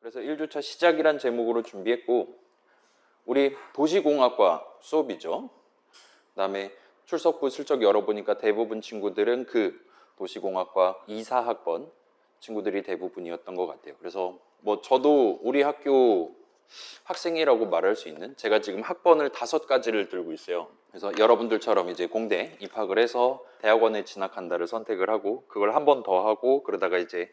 그래서 1주차 시작이란 제목으로 준비했고, 우리 도시공학과 수업이죠. 그다음에 출석부 슬쩍 열어보니까 대부분 친구들은 그 도시공학과 2, 4학번 친구들이 대부분이었던 것 같아요. 그래서 뭐 저도 우리 학교 학생이라고 말할 수 있는, 제가 지금 학번을 5가지를 들고 있어요. 그래서 여러분들처럼 이제 공대 입학을 해서 대학원에 진학한다를 선택을 하고, 그걸 한 번 더 하고, 그러다가 이제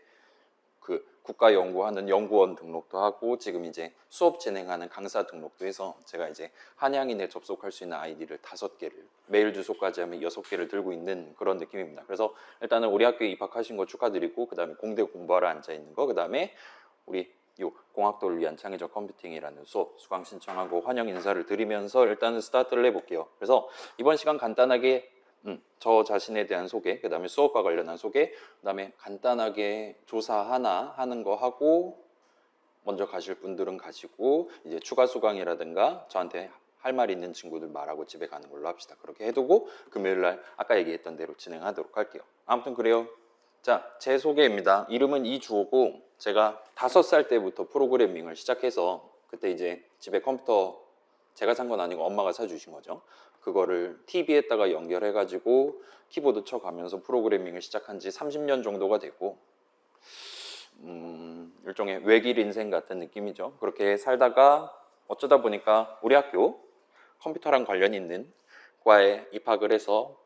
그 국가 연구하는 연구원 등록도 하고, 지금 이제 수업 진행하는 강사 등록도 해서 제가 이제 한양인에 접속할 수 있는 아이디를 5개를, 메일 주소까지 하면 6개를 들고 있는 그런 느낌입니다. 그래서 일단은 우리 학교에 입학하신 거 축하드리고, 그 다음에 공대 공부하러 앉아 있는 거, 그 다음에 우리 요 공학도를 위한 창의적 컴퓨팅이라는 수업 수강 신청하고 환영 인사를 드리면서 일단은 스타트를 해볼게요. 그래서 이번 시간 간단하게 저 자신에 대한 소개, 그 다음에 수업과 관련한 소개, 그 다음에 간단하게 조사 하나 하는 거 하고, 먼저 가실 분들은 가시고, 이제 추가 수강이라든가 저한테 할 말 있는 친구들 말하고 집에 가는 걸로 합시다. 그렇게 해두고 금요일날 아까 얘기했던 대로 진행하도록 할게요. 아무튼 그래요. 자, 제 소개입니다. 이름은 이주호고, 제가 5살 때부터 프로그래밍을 시작해서, 그때 이제 집에 컴퓨터 제가 산 건 아니고 엄마가 사주신 거죠. 그거를 TV에다가 연결해가지고 키보드 쳐가면서 프로그래밍을 시작한 지 30년 정도가 됐고, 일종의 외길 인생 같은 느낌이죠. 그렇게 살다가 어쩌다 보니까 우리 학교 컴퓨터랑 관련 있는 과에 입학을 해서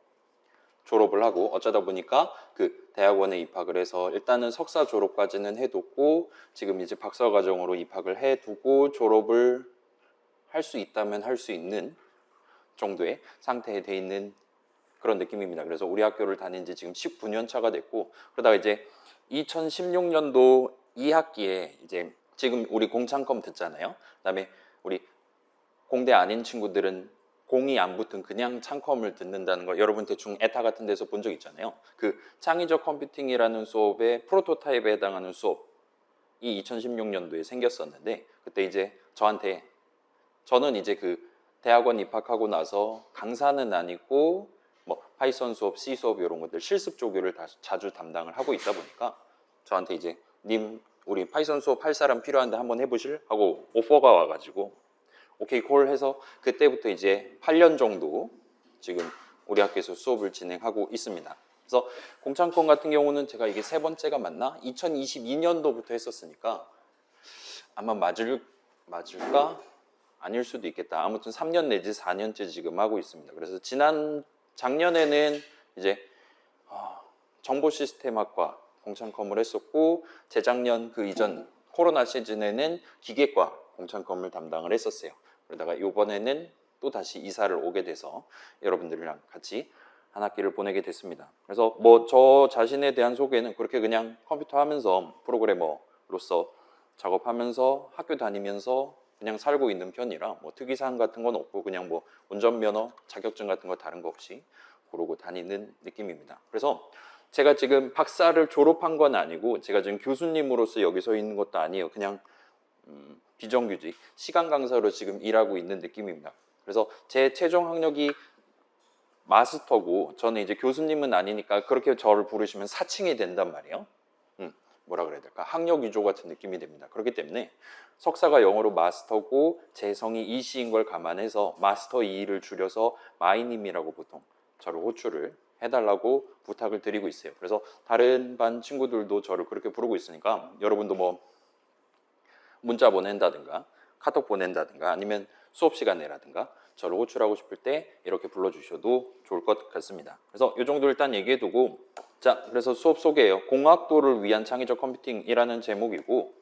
졸업을 하고, 어쩌다 보니까 그 대학원에 입학을 해서 일단은 석사 졸업까지는 해뒀고, 지금 이제 박사과정으로 입학을 해두고 졸업을 할 수 있다면 할 수 있는 정도의 상태에 돼 있는 그런 느낌입니다. 그래서 우리 학교를 다닌 지 지금 19년 차가 됐고, 그러다가 이제 2016년도 2학기에 이제 지금 우리 공창컴 듣잖아요. 그다음에 우리 공대 아닌 친구들은 공이 안 붙은 그냥 창컴을 듣는다는 거 여러분 대충 에타 같은 데서 본 적 있잖아요. 그 창의적 컴퓨팅이라는 수업의 프로토타입에 해당하는 수업이 2016년도에 생겼었는데, 그때 이제 저는 이제 그 대학원 입학하고 나서 강사는 아니고 뭐 파이썬 수업, C 수업 이런 것들 실습 조교를 자주 담당을 하고 있다 보니까 저한테 이제 우리 파이썬 수업 할 사람 필요한데 한번 해보실? 하고 오퍼가 와가지고 오케이 콜 해서 그때부터 이제 8년 정도 지금 우리 학교에서 수업을 진행하고 있습니다. 그래서 공창컴 같은 경우는 제가 이게 3번째가 맞나? 2022년도부터 했었으니까 아마 맞을까? 아닐 수도 있겠다. 아무튼 3년 내지 4년째 지금 하고 있습니다. 그래서 작년에는 이제 정보시스템학과 공창컴을 했었고, 재작년 그 이전 코로나 시즌에는 기계과 공창컴을 담당을 했었어요. 그러다가 이번에는 또 다시 이사를 오게 돼서 여러분들이랑 같이 한 학기를 보내게 됐습니다. 그래서 뭐 저 자신에 대한 소개는 그렇게 그냥 컴퓨터 하면서 프로그래머로서 작업하면서 학교 다니면서 그냥 살고 있는 편이라 뭐 특이사항 같은 건 없고, 그냥 뭐 운전면허 자격증 같은 거 다른 거 없이 그러고 다니는 느낌입니다. 그래서 제가 지금 박사를 졸업한 건 아니고, 제가 지금 교수님으로서 여기 서 있는 것도 아니에요. 그냥 비정규직 시간 강사로 지금 일하고 있는 느낌입니다. 그래서 제 최종 학력이 마스터고, 저는 이제 교수님은 아니니까 그렇게 저를 부르시면 사칭이 된단 말이에요. 뭐라 그래야 될까? 학력 위조 같은 느낌이 됩니다. 그렇기 때문에 석사가 영어로 마스터고 제 성이 이씨인 걸 감안해서 마스터 2를 줄여서 마이님이라고 보통 저를 호출을 해달라고 부탁을 드리고 있어요. 그래서 다른 반 친구들도 저를 그렇게 부르고 있으니까 여러분도 뭐 문자 보낸다든가 카톡 보낸다든가 아니면 수업 시간에라든가 저를 호출하고 싶을 때 이렇게 불러주셔도 좋을 것 같습니다. 그래서 이 정도 일단 얘기해두고, 자, 그래서 수업 소개예요. 공학도를 위한 창의적 컴퓨팅이라는 제목이고,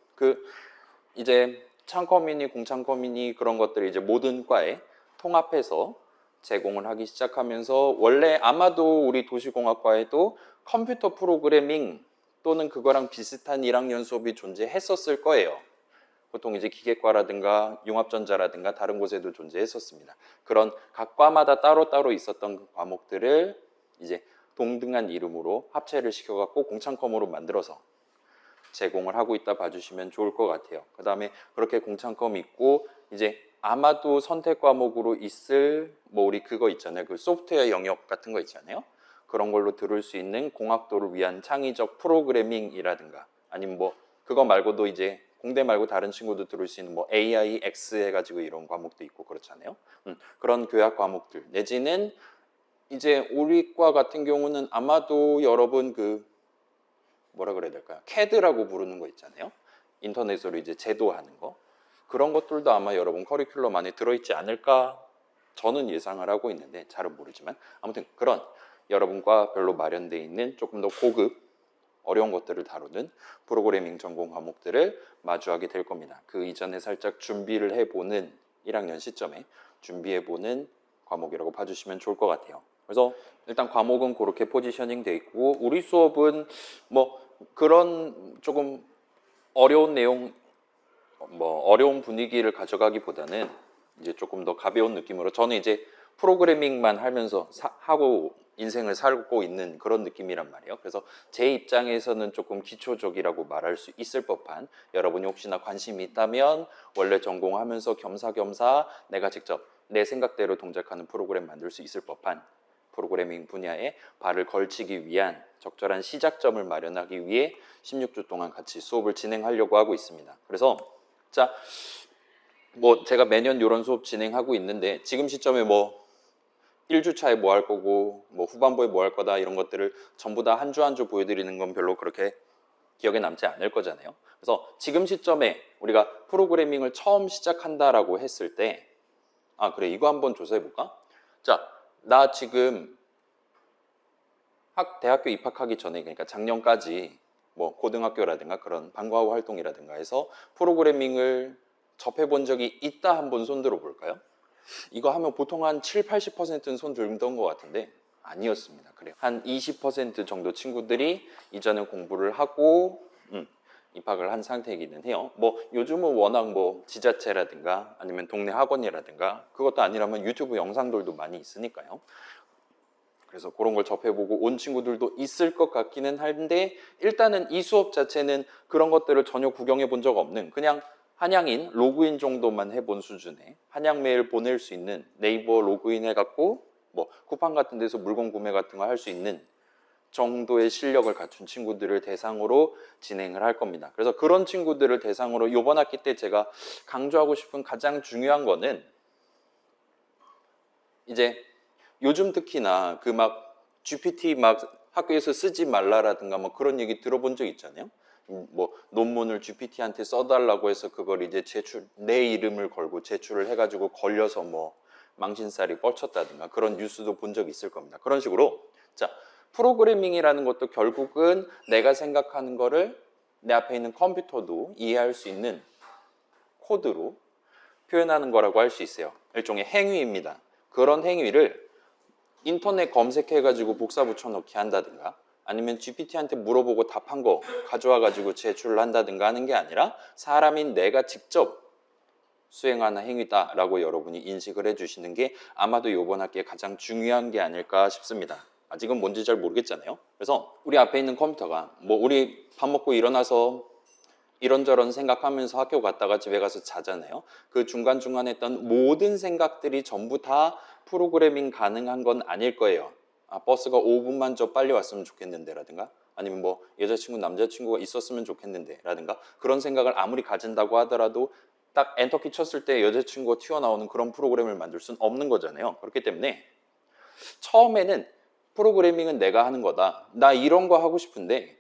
이제 창컴이니 공창컴이니 그런 것들을 이제 모든 과에 통합해서 제공을 하기 시작하면서, 원래 아마도 우리 도시공학과에도 컴퓨터 프로그래밍 또는 그거랑 비슷한 1학년 수업이 존재했었을 거예요. 보통 이제 기계과라든가 융합전자라든가 다른 곳에도 존재했었습니다. 그런 각 과마다 따로따로 있었던 과목들을 이제 동등한 이름으로 합체를 시켜갖고 공창컴으로 만들어서 제공을 하고 있다 봐주시면 좋을 것 같아요. 그 다음에 그렇게 공창컴 있고, 이제 아마도 선택 과목으로 있을 뭐 우리 그거 있잖아요. 그 소프트웨어 영역 같은 거 있잖아요. 그런 걸로 들을 수 있는 공학도를 위한 창의적 프로그래밍이라든가, 아니면 뭐 그거 말고도 이제 공대 말고 다른 친구도 들을 수 있는 뭐 AI, X 해가지고 이런 과목도 있고 그렇잖아요. 그런 교양 과목들 내지는 이제 우리과 같은 경우는 아마도 여러분 그 뭐라 그래야 될까요? CAD라고 부르는 거 있잖아요. 인터넷으로 이제 제도하는 거. 그런 것들도 아마 여러분 커리큘럼 안에 들어있지 않을까 저는 예상을 하고 있는데 잘은 모르지만 아무튼 그런 여러분과 별로 마련되어 있는 조금 더 고급 어려운 것들을 다루는 프로그래밍 전공 과목들을 마주하게 될 겁니다. 그 이전에 살짝 준비를 해보는 1학년 시점에 준비해보는 과목이라고 봐주시면 좋을 것 같아요. 그래서 일단 과목은 그렇게 포지셔닝 돼 있고 우리 수업은 뭐 그런 조금 어려운 내용 뭐 어려운 분위기를 가져가기보다는 이제 조금 더 가벼운 느낌으로 저는 이제 프로그래밍만 하면서 하고 인생을 살고 있는 그런 느낌이란 말이에요. 그래서 제 입장에서는 조금 기초적이라고 말할 수 있을 법한 여러분이 혹시나 관심이 있다면 원래 전공하면서 겸사겸사 내가 직접 내 생각대로 동작하는 프로그램 만들 수 있을 법한 프로그래밍 분야에 발을 걸치기 위한 적절한 시작점을 마련하기 위해 16주 동안 같이 수업을 진행하려고 하고 있습니다. 그래서 자, 뭐 제가 매년 이런 수업 진행하고 있는데 지금 시점에 뭐 1주차에 뭐 할 거고 뭐 후반부에 뭐 할 거다 이런 것들을 전부 다 한 주 한 주 보여드리는 건 별로 그렇게 기억에 남지 않을 거잖아요. 그래서 지금 시점에 우리가 프로그래밍을 처음 시작한다라고 했을 때 아 그래 이거 한번 조사해 볼까? 자, 나 지금 대학교 입학하기 전에 그러니까 작년까지 뭐 고등학교라든가 그런 방과후 활동이라든가 해서 프로그래밍을 접해본 적이 있다 한번 손 들어 볼까요? 이거 하면 보통 한 7, 80%는 손 들던 것 같은데 아니었습니다. 그래요. 한 20% 정도 친구들이 이전에 공부를 하고 입학을 한 상태이기는 해요. 뭐 요즘은 워낙 뭐 지자체라든가 아니면 동네 학원이라든가 그것도 아니라면 유튜브 영상들도 많이 있으니까요. 그래서 그런 걸 접해보고 온 친구들도 있을 것 같기는 한데 일단은 이 수업 자체는 그런 것들을 전혀 구경해 본 적 없는 그냥 한양인 로그인 정도만 해본 수준의 한양 메일 보낼 수 있는 네이버 로그인 해갖고 뭐 쿠팡 같은 데서 물건 구매 같은 거 할 수 있는 정도의 실력을 갖춘 친구들을 대상으로 진행을 할 겁니다. 그래서 그런 친구들을 대상으로 이번 학기 때 제가 강조하고 싶은 가장 중요한 거는 이제 요즘 특히나 그 막 GPT 막 학교에서 쓰지 말라라든가 뭐 그런 얘기 들어본 적 있잖아요. 뭐 논문을 GPT한테 써달라고 해서 그걸 이제 내 이름을 걸고 제출을 해가지고 걸려서 뭐 망신살이 뻗쳤다든가 그런 뉴스도 본 적이 있을 겁니다. 그런 식으로 자 프로그래밍이라는 것도 결국은 내가 생각하는 거를 내 앞에 있는 컴퓨터도 이해할 수 있는 코드로 표현하는 거라고 할 수 있어요. 일종의 행위입니다. 그런 행위를 인터넷 검색해가지고 복사 붙여넣기 한다든가 아니면 GPT한테 물어보고 답한 거 가져와가지고 제출을 한다든가 하는 게 아니라 사람인 내가 직접 수행하는 행위다라고 여러분이 인식을 해주시는 게 아마도 이번 학기에 가장 중요한 게 아닐까 싶습니다. 아직은 뭔지 잘 모르겠잖아요. 그래서 우리 앞에 있는 컴퓨터가 뭐 우리 밥 먹고 일어나서 이런저런 생각하면서 학교 갔다가 집에 가서 자잖아요. 그 중간중간 했던 모든 생각들이 전부 다 프로그래밍 가능한 건 아닐 거예요. 아, 버스가 5분만 더 빨리 왔으면 좋겠는데 라든가 아니면 뭐 여자친구 남자친구가 있었으면 좋겠는데 라든가 그런 생각을 아무리 가진다고 하더라도 딱 엔터키 쳤을 때 여자친구가 튀어나오는 그런 프로그램을 만들 수는 없는 거잖아요. 그렇기 때문에 처음에는 프로그래밍은 내가 하는 거다. 나 이런 거 하고 싶은데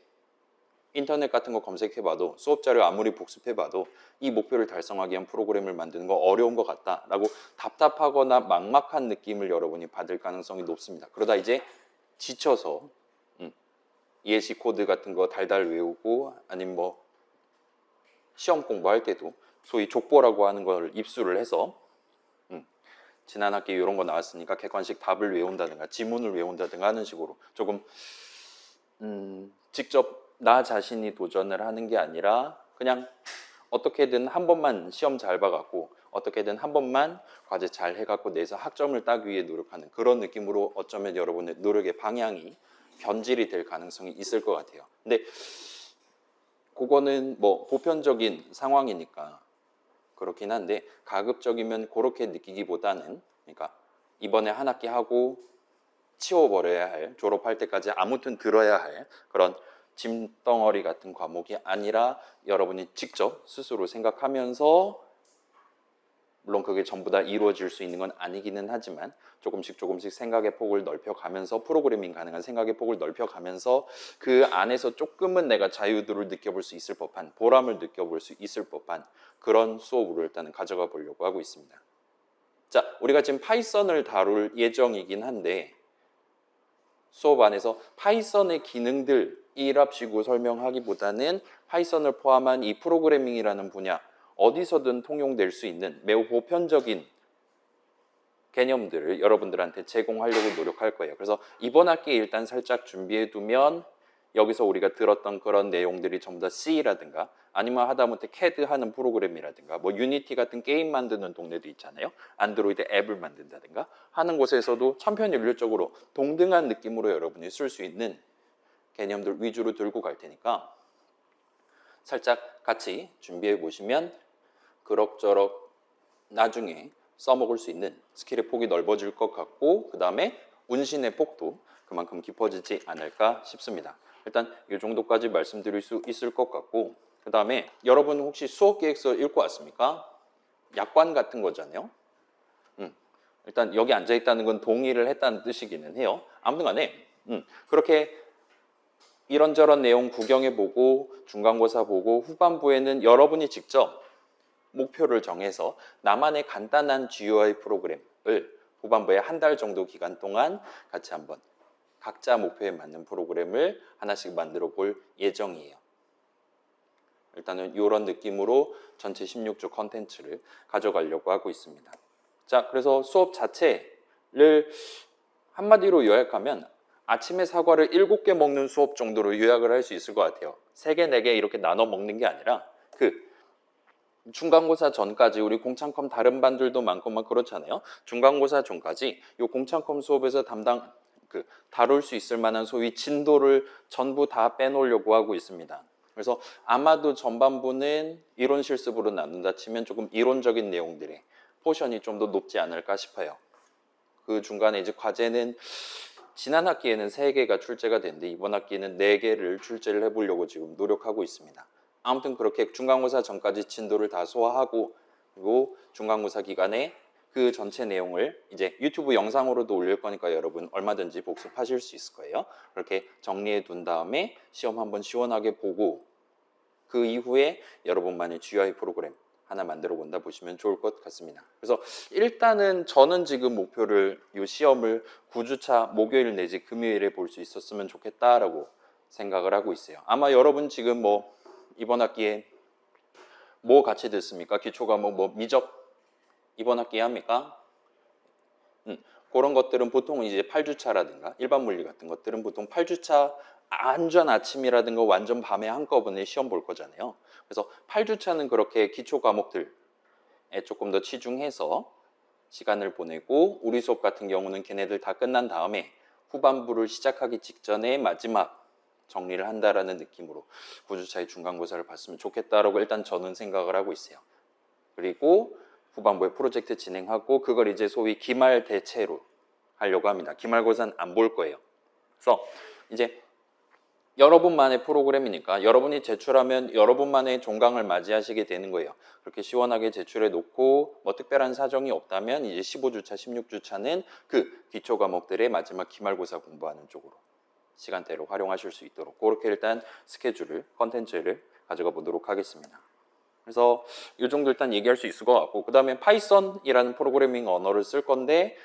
인터넷 같은 거 검색해봐도 수업 자료 아무리 복습해봐도 이 목표를 달성하기 위한 프로그램을 만드는 거 어려운 것 같다라고 답답하거나 막막한 느낌을 여러분이 받을 가능성이 높습니다. 그러다 이제 지쳐서 예시 코드 같은 거 달달 외우고 아니면 뭐 시험 공부할 때도 소위 족보라고 하는 걸 입수를 해서 지난 학기 이런 거 나왔으니까 객관식 답을 외운다든가 지문을 외운다든가 하는 식으로 조금 직접 나 자신이 도전을 하는 게 아니라 그냥 어떻게든 한 번만 시험 잘 봐갖고 어떻게든 한 번만 과제 잘 해갖고 내서 학점을 따기 위해 노력하는 그런 느낌으로 어쩌면 여러분의 노력의 방향이 변질이 될 가능성이 있을 것 같아요. 근데 그거는 뭐 보편적인 상황이니까 그렇긴 한데 가급적이면 그렇게 느끼기보다는 그러니까 이번에 한 학기 하고 치워버려야 할 졸업할 때까지 아무튼 들어야 할 그런 짐덩어리 같은 과목이 아니라 여러분이 직접 스스로 생각하면서, 물론 그게 전부 다 이루어질 수 있는 건 아니기는 하지만 조금씩 생각의 폭을 넓혀가면서, 프로그래밍 가능한 생각의 폭을 넓혀가면서 그 안에서 조금은 내가 자유도를 느껴볼 수 있을 법한, 보람을 느껴볼 수 있을 법한 그런 수업으로 일단은 가져가 보려고 하고 있습니다. 자, 우리가 지금 파이썬을 다룰 예정이긴 한데 수업 안에서 파이썬의 기능들 이랍시고 설명하기보다는 파이썬을 포함한 이 프로그래밍이라는 분야, 어디서든 통용될 수 있는 매우 보편적인 개념들을 여러분들한테 제공하려고 노력할 거예요. 그래서 이번 학기에 일단 살짝 준비해 두면 여기서 우리가 들었던 그런 내용들이 전부 다 C라든가 아니면 하다못해 CAD 하는 프로그램이라든가 뭐 유니티 같은 게임 만드는 동네도 있잖아요. 안드로이드 앱을 만든다든가 하는 곳에서도 천편일률적으로 동등한 느낌으로 여러분이 쓸 수 있는 개념들 위주로 들고 갈 테니까 살짝 같이 준비해 보시면 그럭저럭 나중에 써먹을 수 있는 스킬의 폭이 넓어질 것 같고, 그 다음에 운신의 폭도 그만큼 깊어지지 않을까 싶습니다. 일단 이 정도까지 말씀드릴 수 있을 것 같고, 그 다음에 여러분 혹시 수업 계획서 읽고 왔습니까? 약관 같은 거잖아요. 일단 여기 앉아있다는 건 동의를 했다는 뜻이기는 해요. 아무튼 간에 그렇게 이런저런 내용 구경해보고 중간고사 보고 후반부에는 여러분이 직접 목표를 정해서 나만의 간단한 GUI 프로그램을 후반부에 한 달 정도 기간 동안 같이 한번 각자 목표에 맞는 프로그램을 하나씩 만들어 볼 예정이에요. 일단은 이런 느낌으로 전체 16주 컨텐츠를 가져가려고 하고 있습니다. 자, 그래서 수업 자체를 한마디로 요약하면 아침에 사과를 7개 먹는 수업 정도로 요약을 할 수 있을 것 같아요. 3개, 4개 이렇게 나눠 먹는 게 아니라 중간고사 전까지 우리 공창컴 다른 반들도 많고 막 그렇잖아요. 중간고사 전까지 이 공창컴 수업에서 다룰 수 있을 만한 소위 진도를 전부 다 빼놓으려고 하고 있습니다. 그래서 아마도 전반부는 이론 실습으로 나눈다 치면 조금 이론적인 내용들의 포션이 좀 더 높지 않을까 싶어요. 그 중간에 이제 과제는 지난 학기에는 3개가 출제가 됐는데 이번 학기에는 4개를 출제를 해보려고 지금 노력하고 있습니다. 아무튼 그렇게 중간고사 전까지 진도를 다 소화하고, 그리고 중간고사 기간에 그 전체 내용을 이제 유튜브 영상으로도 올릴 거니까 여러분 얼마든지 복습하실 수 있을 거예요. 그렇게 정리해 둔 다음에 시험 한번 시원하게 보고 그 이후에 여러분만의 GUI 프로그램 하나 만들어 본다 보시면 좋을 것 같습니다. 그래서 일단은 저는 지금 목표를 이 시험을 9주차 목요일 내지 금요일에 볼 수 있었으면 좋겠다라고 생각을 하고 있어요. 아마 여러분 지금 뭐 이번 학기에 뭐 같이 듣습니까? 기초과목 뭐 미적 이번 학기에 합니까? 그런 것들은 보통 이제 8주차라든가 일반 물리 같은 것들은 보통 8주차 완전 아침이라든가 완전 밤에 한꺼번에 시험 볼 거잖아요. 그래서 8주차는 그렇게 기초 과목들에 조금 더 치중해서 시간을 보내고, 우리 수업 같은 경우는 걔네들 다 끝난 다음에 후반부를 시작하기 직전에 마지막 정리를 한다라는 느낌으로 9주차의 중간고사를 봤으면 좋겠다라고 일단 저는 생각을 하고 있어요. 그리고 후반부에 프로젝트 진행하고 그걸 이제 소위 기말 대체로 하려고 합니다. 기말고사는 안 볼 거예요. 그래서 이제 여러분만의 프로그램이니까 여러분이 제출하면 여러분만의 종강을 맞이하시게 되는 거예요. 그렇게 시원하게 제출해 놓고 뭐 특별한 사정이 없다면 이제 15주차, 16주차는 그 기초 과목들의 마지막 기말고사 공부하는 쪽으로 시간대로 활용하실 수 있도록 그렇게 일단 스케줄을, 컨텐츠를 가져가 보도록 하겠습니다. 그래서 이 정도 일단 얘기할 수 있을 것 같고, 그 다음에 파이썬이라는 프로그래밍 언어를 쓸 건데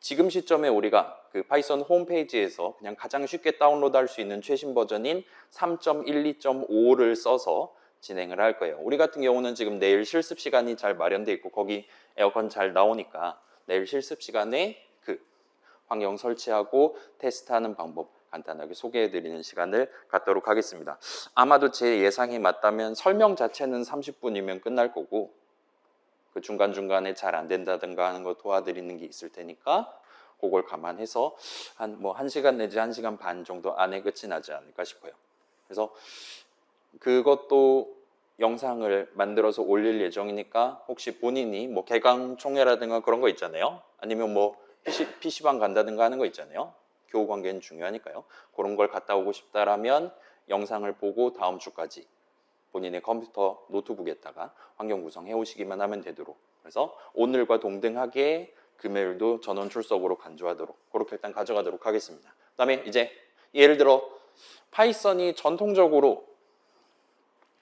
지금 시점에 우리가 그 파이썬 홈페이지에서 그냥 가장 쉽게 다운로드할 수 있는 최신 버전인 3.12.5를 써서 진행을 할 거예요. 우리 같은 경우는 지금 내일 실습 시간이 잘 마련돼 있고 거기 에어컨 잘 나오니까 내일 실습 시간에 그 환경 설치하고 테스트하는 방법 간단하게 소개해드리는 시간을 갖도록 하겠습니다. 아마도 제 예상이 맞다면 설명 자체는 30분이면 끝날 거고 그 중간중간에 잘 안 된다든가 하는 거 도와드리는 게 있을 테니까 그걸 감안해서 한 1시간 내지 1시간 반 정도 안에 끝이 나지 않을까 싶어요. 그래서 그것도 영상을 만들어서 올릴 예정이니까 혹시 본인이 뭐 개강 총회라든가 그런 거 있잖아요. 아니면 뭐 PC방 간다든가 하는 거 있잖아요. 교우 관계는 중요하니까요. 그런 걸 갔다 오고 싶다라면 영상을 보고 다음 주까지 본인의 컴퓨터, 노트북에다가 환경 구성해 오시기만 하면 되도록, 그래서 오늘과 동등하게 금요일도 전원 출석으로 간주하도록 그렇게 일단 가져가도록 하겠습니다. 그 다음에 이제 예를 들어 파이썬이 전통적으로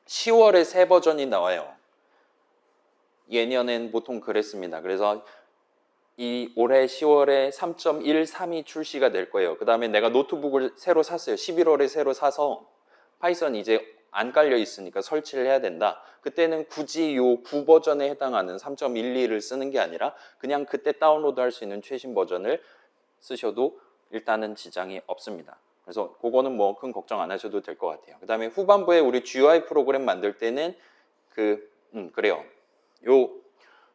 10월에 새 버전이 나와요. 예년엔 보통 그랬습니다. 그래서 이 올해 10월에 3.13이 출시가 될 거예요. 그 다음에 내가 노트북을 새로 샀어요. 11월에 새로 사서 파이썬이 이제 안 깔려 있으니까 설치를 해야 된다. 그때는 굳이 요 9버전에 해당하는 3.12를 쓰는 게 아니라 그냥 그때 다운로드 할 수 있는 최신 버전을 쓰셔도 일단은 지장이 없습니다. 그래서 그거는 뭐 큰 걱정 안 하셔도 될 것 같아요. 그 다음에 후반부에 우리 GUI 프로그램 만들 때는 그래요. 요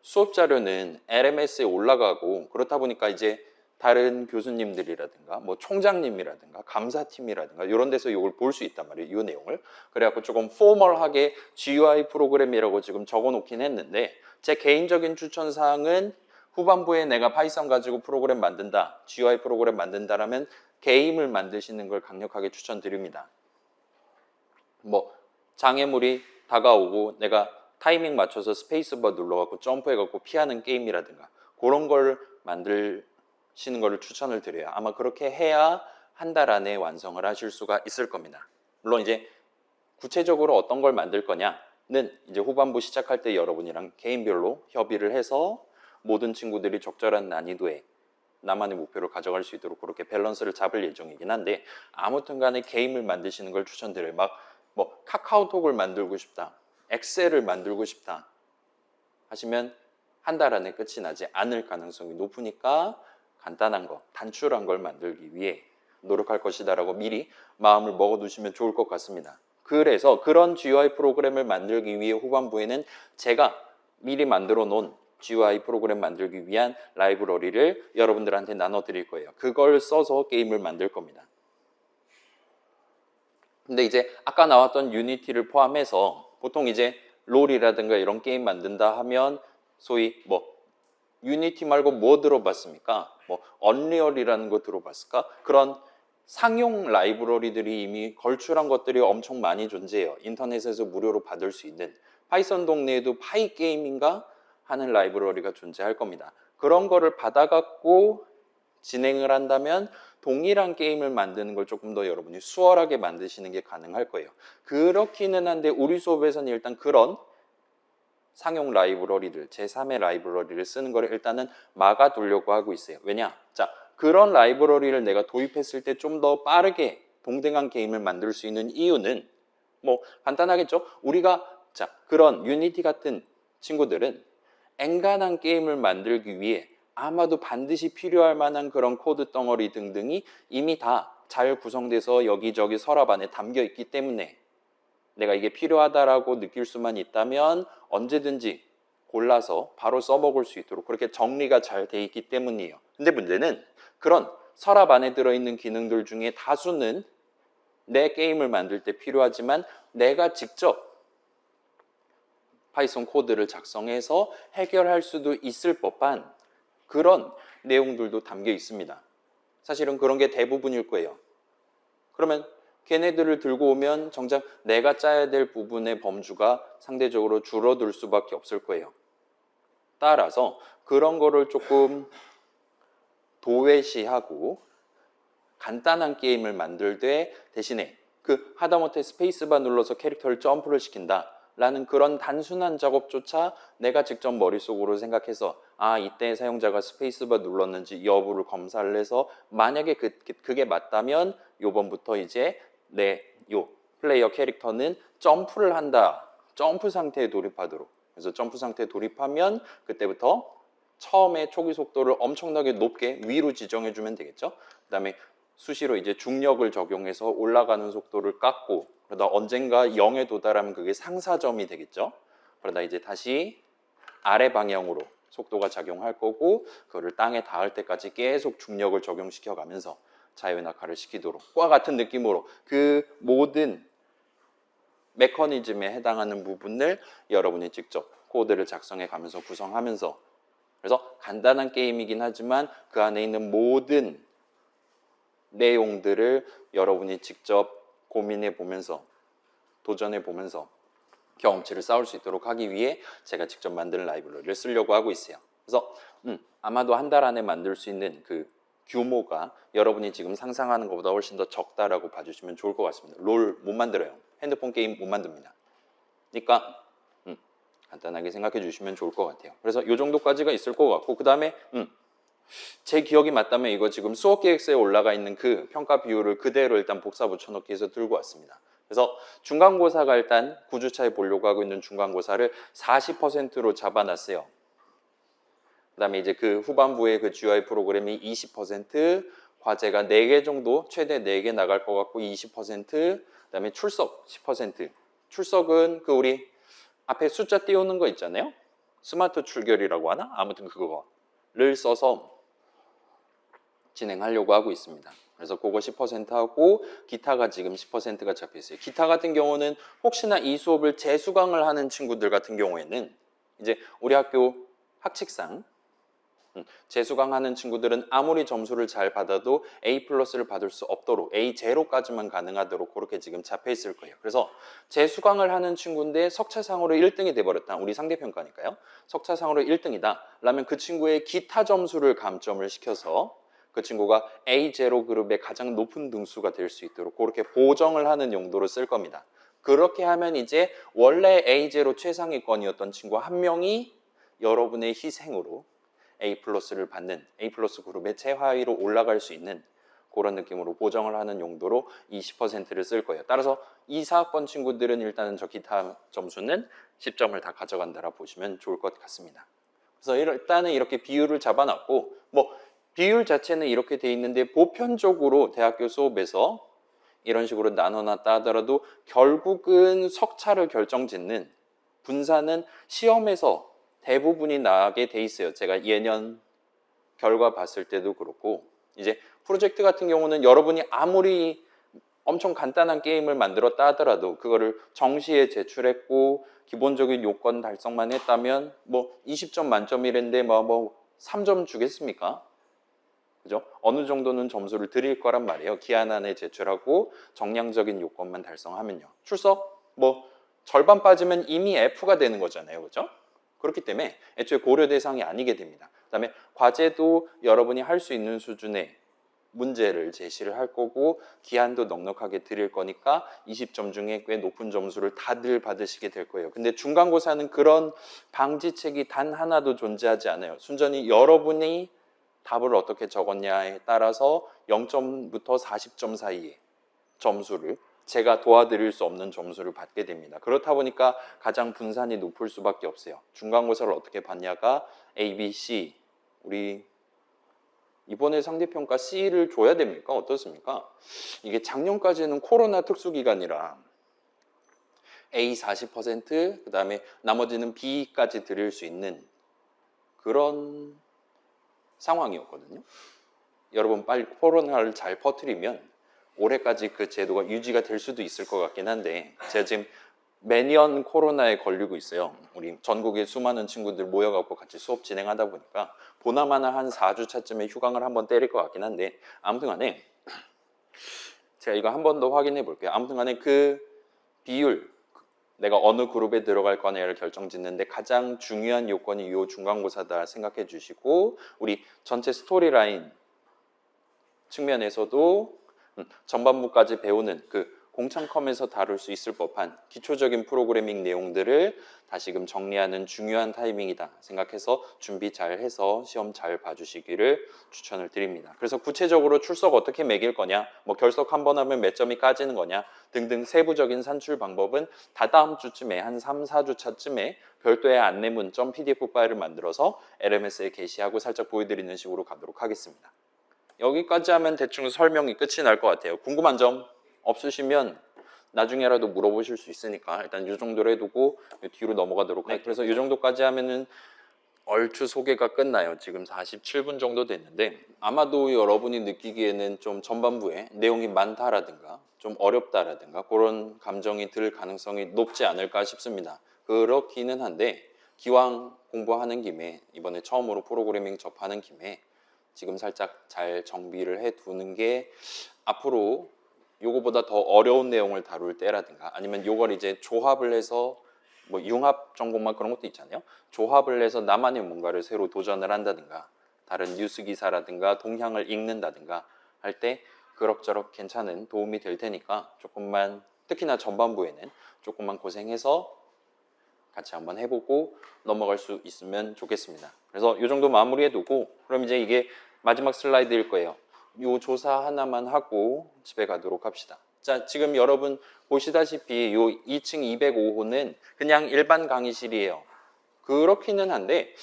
수업 자료는 LMS에 올라가고 그렇다 보니까 이제 다른 교수님들이라든가 뭐 총장님이라든가 감사팀이라든가 이런 데서 이걸 볼 수 있단 말이에요. 이 내용을. 그래갖고 조금 포멀하게 GUI 프로그램이라고 지금 적어 놓긴 했는데 제 개인적인 추천 사항은 후반부에 내가 파이썬 가지고 프로그램 만든다, GUI 프로그램 만든다라면 게임을 만드시는 걸 강력하게 추천드립니다. 뭐 장애물이 다가오고 내가 타이밍 맞춰서 스페이스바 눌러갖고 점프해갖고 피하는 게임이라든가 그런 걸 만드시는 거를 추천을 드려요. 아마 그렇게 해야 한 달 안에 완성을 하실 수가 있을 겁니다. 물론 이제 구체적으로 어떤 걸 만들 거냐는 이제 후반부 시작할 때 여러분이랑 개인별로 협의를 해서 모든 친구들이 적절한 난이도에 나만의 목표를 가져갈 수 있도록 그렇게 밸런스를 잡을 예정이긴 한데 아무튼 간에 게임을 만드시는 걸 추천드려요. 막 뭐 카카오톡을 만들고 싶다, 엑셀을 만들고 싶다 하시면 한 달 안에 끝이 나지 않을 가능성이 높으니까 간단한 거, 단출한 걸 만들기 위해 노력할 것이다라고 미리 마음을 먹어두시면 좋을 것 같습니다. 그래서 그런 GUI 프로그램을 만들기 위해 후반부에는 제가 미리 만들어 놓은 GUI 프로그램 만들기 위한 라이브러리를 여러분들한테 나눠드릴 거예요. 그걸 써서 게임을 만들 겁니다. 근데 이제 아까 나왔던 유니티를 포함해서 보통 이제 롤이라든가 이런 게임 만든다 하면 소위 뭐 유니티 말고 뭐 들어봤습니까? 뭐 언리얼이라는 거 들어봤을까? 그런 상용 라이브러리들이 이미 걸출한 것들이 엄청 많이 존재해요. 인터넷에서 무료로 받을 수 있는 파이썬 동네에도 파이게임인가 하는 라이브러리가 존재할 겁니다. 그런 거를 받아갖고 진행을 한다면 동일한 게임을 만드는 걸 조금 더 여러분이 수월하게 만드시는 게 가능할 거예요. 그렇기는 한데 우리 수업에서는 일단 그런 상용 라이브러리들, 제3의 라이브러리를 쓰는 걸 일단은 막아두려고 하고 있어요. 왜냐? 자, 그런 라이브러리를 내가 도입했을 때 좀 더 빠르게 동등한 게임을 만들 수 있는 이유는 뭐 간단하겠죠? 우리가 자, 그런 유니티 같은 친구들은 엔간한 게임을 만들기 위해 아마도 반드시 필요할 만한 그런 코드 덩어리 등등이 이미 다 잘 구성돼서 여기저기 서랍 안에 담겨 있기 때문에 내가 이게 필요하다라고 느낄 수만 있다면 언제든지 골라서 바로 써먹을 수 있도록 그렇게 정리가 잘 돼 있기 때문이에요. 근데 문제는 그런 서랍 안에 들어있는 기능들 중에 다수는 내 게임을 만들 때 필요하지만 내가 직접 파이썬 코드를 작성해서 해결할 수도 있을 법한 그런 내용들도 담겨 있습니다. 사실은 그런 게 대부분일 거예요. 그러면 걔네들을 들고 오면 정작 내가 짜야 될 부분의 범주가 상대적으로 줄어들 수밖에 없을 거예요. 따라서 그런 거를 조금 도외시하고 간단한 게임을 만들 때 대신에 그 하다못해 스페이스바 눌러서 캐릭터를 점프를 시킨다 라는 그런 단순한 작업조차 내가 직접 머릿속으로 생각해서 아 이때 사용자가 스페이스바 눌렀는지 여부를 검사를 해서 만약에 그게 맞다면 요번부터 이제 내 요 플레이어 캐릭터는 점프를 한다. 점프 상태에 돌입하도록. 그래서 점프 상태에 돌입하면 그때부터 처음에 초기 속도를 엄청나게 높게 위로 지정해주면 되겠죠. 그 다음에 수시로 이제 중력을 적용해서 올라가는 속도를 깎고 그러다 언젠가 0에 도달하면 그게 상사점이 되겠죠. 그러다 이제 다시 아래 방향으로 속도가 작용할 거고 그거를 땅에 닿을 때까지 계속 중력을 적용시켜 가면서 자유낙하를 시키도록 과 같은 느낌으로 그 모든 메커니즘에 해당하는 부분을 여러분이 직접 코드를 작성해 가면서 구성하면서 그래서 간단한 게임이긴 하지만 그 안에 있는 모든 내용들을 여러분이 직접 고민해 보면서 도전해 보면서 경험치를 쌓을 수 있도록 하기 위해 제가 직접 만든 라이브러리를 쓰려고 하고 있어요. 그래서 아마도 한 달 안에 만들 수 있는 그 규모가 여러분이 지금 상상하는 것보다 훨씬 더 적다라고 봐주시면 좋을 것 같습니다. 롤 못 만들어요. 핸드폰 게임 못 만듭니다. 그러니까 간단하게 생각해 주시면 좋을 것 같아요. 그래서 이 정도까지가 있을 것 같고, 그 다음에 제 기억이 맞다면 이거 지금 수업 계획서에 올라가 있는 그 평가 비율을 그대로 일단 복사 붙여넣기 해서 들고 왔습니다. 그래서 중간고사가 일단 9주차에 보려고 하고 있는 중간고사를 40%로 잡아놨어요. 그 다음에 이제 그 후반부에 그 GUI 프로그램이 20%, 과제가 4개 정도, 최대 4개 나갈 것 같고 20%, 그 다음에 출석 10%. 출석은 그 우리 앞에 숫자 띄우는 거 있잖아요. 스마트 출결이라고 하나? 아무튼 그거를 써서 진행하려고 하고 있습니다. 그래서 그거 10% 하고 기타가 지금 10%가 잡혀 있어요. 기타 같은 경우는 혹시나 이 수업을 재수강을 하는 친구들 같은 경우에는 이제 우리 학교 학칙상 재수강하는 친구들은 아무리 점수를 잘 받아도 A+를 받을 수 없도록 A0까지만 가능하도록 그렇게 지금 잡혀 있을 거예요. 그래서 재수강을 하는 친구인데 석차상으로 1등이 돼버렸다. 우리 상대평가니까요. 석차상으로 1등이다. 라면 그 친구의 기타 점수를 감점을 시켜서 그 친구가 A0 그룹의 가장 높은 등수가 될 수 있도록 그렇게 보정을 하는 용도로 쓸 겁니다. 그렇게 하면 이제 원래 A0 최상위권이었던 친구 한 명이 여러분의 희생으로 A+를 받는 A+ 그룹의 최하위로 올라갈 수 있는 그런 느낌으로 보정을 하는 용도로 20%를 쓸 거예요. 따라서 2, 4학번 친구들은 일단은 저 기타 점수는 10점을 다 가져간다라 보시면 좋을 것 같습니다. 그래서 일단은 이렇게 비율을 잡아놨고 뭐 비율 자체는 이렇게 돼 있는데 보편적으로 대학교 수업에서 이런 식으로 나눠놨다 하더라도 결국은 석차를 결정짓는 분산은 시험에서 대부분이 나게 돼 있어요. 제가 예년 결과 봤을 때도 그렇고 이제 프로젝트 같은 경우는 여러분이 아무리 엄청 간단한 게임을 만들었다 하더라도 그거를 정시에 제출했고 기본적인 요건 달성만 했다면 뭐 20점 만점이랬는데 뭐 3점 주겠습니까? 그죠? 어느 정도는 점수를 드릴 거란 말이에요. 기한 안에 제출하고 정량적인 요건만 달성하면요. 출석 뭐 절반 빠지면 이미 F가 되는 거잖아요. 그죠? 그렇기 때문에 애초에 고려 대상이 아니게 됩니다. 그다음에 과제도 여러분이 할 수 있는 수준의 문제를 제시를 할 거고 기한도 넉넉하게 드릴 거니까 20점 중에 꽤 높은 점수를 다들 받으시게 될 거예요. 근데 중간고사는 그런 방지책이 단 하나도 존재하지 않아요. 순전히 여러분이 답을 어떻게 적었냐에 따라서 0점부터 40점 사이의 점수를 제가 도와드릴 수 없는 점수를 받게 됩니다. 그렇다 보니까 가장 분산이 높을 수밖에 없어요. 중간고사를 어떻게 받냐가 A, B, C 우리 이번에 상대평가 C를 줘야 됩니까? 어떻습니까? 이게 작년까지는 코로나 특수기간이라 A 40% 그다음에 나머지는 B까지 드릴 수 있는 그런 상황이었거든요. 여러분 빨리 코로나를 잘 퍼뜨리면 올해까지 그 제도가 유지가 될 수도 있을 것 같긴 한데 제가 지금 매년 코로나에 걸리고 있어요. 우리 전국의 수많은 친구들 모여갖고 같이 수업 진행하다 보니까 보나마나 한 4주 차쯤에 휴강을 한번 때릴 것 같긴 한데 아무튼 간에 제가 이거 한 번 더 확인해 볼게요. 아무튼 간에 그 비율 내가 어느 그룹에 들어갈 거냐를 결정짓는데 가장 중요한 요건이 이 중간고사다 생각해 주시고 우리 전체 스토리라인 측면에서도 전반부까지 배우는 그 공창컴에서 다룰 수 있을 법한 기초적인 프로그래밍 내용들을 다시금 정리하는 중요한 타이밍이다 생각해서 준비 잘 해서 시험 잘 봐주시기를 추천을 드립니다. 그래서 구체적으로 출석 어떻게 매길 거냐, 뭐 결석 한 번 하면 몇 점이 까지는 거냐 등등 세부적인 산출 방법은 다다음 주쯤에 한 3, 4주 차쯤에 별도의 안내문점 PDF 파일을 만들어서 LMS에 게시하고 살짝 보여드리는 식으로 가도록 하겠습니다. 여기까지 하면 대충 설명이 끝이 날 것 같아요. 궁금한 점 없으시면 나중에라도 물어보실 수 있으니까 일단 이 정도로 해두고 뒤로 넘어가도록 할게요. 그래서 이 정도까지 하면은 얼추 소개가 끝나요. 지금 47분 정도 됐는데 아마도 여러분이 느끼기에는 좀 전반부에 내용이 많다라든가 좀 어렵다라든가 그런 감정이 들 가능성이 높지 않을까 싶습니다. 그렇기는 한데 기왕 공부하는 김에 이번에 처음으로 프로그래밍 접하는 김에 지금 살짝 잘 정비를 해두는 게 앞으로 요거보다 더 어려운 내용을 다룰 때라든가 아니면 요걸 이제 조합을 해서 뭐 융합 전공만 그런 것도 있잖아요. 조합을 해서 나만의 뭔가를 새로 도전을 한다든가 다른 뉴스 기사라든가 동향을 읽는다든가 할 때 그럭저럭 괜찮은 도움이 될 테니까 조금만 특히나 전반부에는 조금만 고생해서 같이 한번 해보고 넘어갈 수 있으면 좋겠습니다. 그래서 이 정도 마무리해두고 그럼 이제 이게 마지막 슬라이드일 거예요. 이 조사 하나만 하고 집에 가도록 합시다. 자, 지금 여러분 보시다시피 이 2층 205호는 그냥 일반 강의실이에요. 그렇기는 한데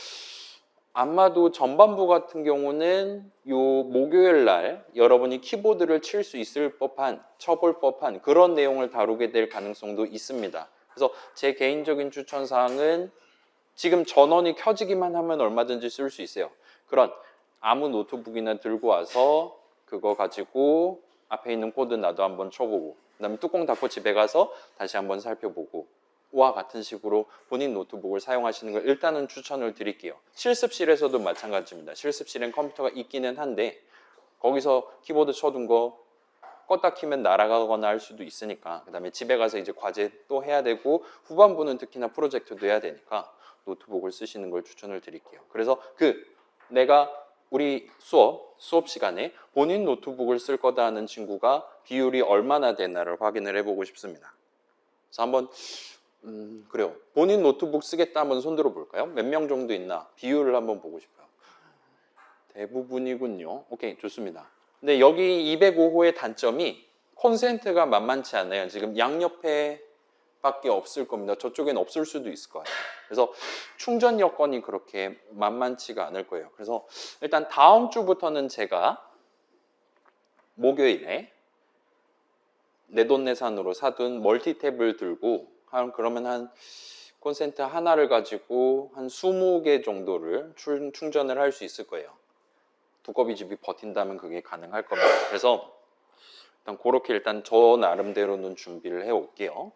아마도 전반부 같은 경우는 요 목요일 날 여러분이 키보드를 칠 수 있을 법한, 쳐볼 법한 그런 내용을 다루게 될 가능성도 있습니다. 그래서 제 개인적인 추천사항은 지금 전원이 켜지기만 하면 얼마든지 쓸 수 있어요. 그런 아무 노트북이나 들고 와서 그거 가지고 앞에 있는 코드 나도 한번 쳐보고 그다음에 뚜껑 닫고 집에 가서 다시 한번 살펴보고 와 같은 식으로 본인 노트북을 사용하시는 걸 일단은 추천을 드릴게요. 실습실에서도 마찬가지입니다. 실습실엔 컴퓨터가 있기는 한데 거기서 키보드 쳐둔 거 껐다 키면 날아가거나 할 수도 있으니까 그 다음에 집에 가서 이제 과제 또 해야 되고 후반부는 특히나 프로젝트도 해야 되니까 노트북을 쓰시는 걸 추천을 드릴게요. 그래서 내가 우리 수업 시간에 본인 노트북을 쓸 거다 하는 친구가 비율이 얼마나 되나를 확인을 해보고 싶습니다. 그래서 한번 그래요. 본인 노트북 쓰겠다 한번 손들어 볼까요? 몇 명 정도 있나? 비율을 한번 보고 싶어요. 대부분이군요. 오케이, 좋습니다. 근데 여기 205호의 단점이 콘센트가 만만치 않아요. 지금 양옆에 밖에 없을 겁니다. 저쪽엔 없을 수도 있을 것 같아요. 그래서 충전 여건이 그렇게 만만치가 않을 거예요. 그래서 일단 다음 주부터는 제가 목요일에 내돈내산으로 사둔 멀티탭을 들고 그러면 한 콘센트 하나를 가지고 한 20개 정도를 충전을 할 수 있을 거예요. 두꺼비 집이 버틴다면 그게 가능할 겁니다. 그래서 일단 그렇게 일단 저 나름대로는 준비를 해 올게요.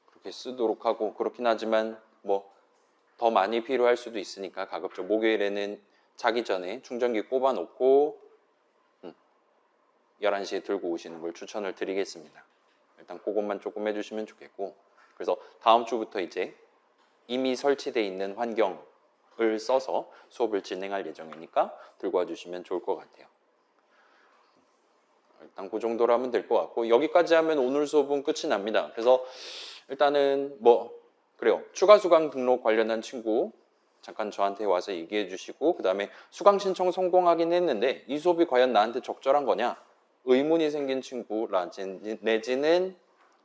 그렇게 쓰도록 하고 그렇긴 하지만 뭐 더 많이 필요할 수도 있으니까 가급적 목요일에는 자기 전에 충전기 꼽아 놓고 11시에 들고 오시는 걸 추천을 드리겠습니다. 일단 그것만 조금 해주시면 좋겠고 그래서 다음 주부터 이제 이미 설치되어 있는 환경을 써서 수업을 진행할 예정이니까 들고 와주시면 좋을 것 같아요. 일단 그 정도로 하면 될 것 같고 여기까지 하면 오늘 수업은 끝이 납니다. 그래서 일단은 그래요. 추가 수강 등록 관련한 친구 잠깐 저한테 와서 얘기해 주시고 그 다음에 수강 신청 성공하긴 했는데 이 수업이 과연 나한테 적절한 거냐 의문이 생긴 친구 내지는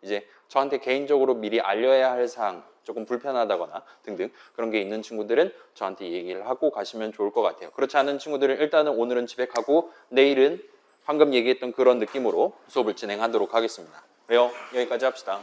이제 저한테 개인적으로 미리 알려야 할 사항 조금 불편하다거나 등등 그런 게 있는 친구들은 저한테 얘기를 하고 가시면 좋을 것 같아요. 그렇지 않은 친구들은 일단은 오늘은 집에 가고 내일은 방금 얘기했던 그런 느낌으로 수업을 진행하도록 하겠습니다. 그래요. 여기까지 합시다.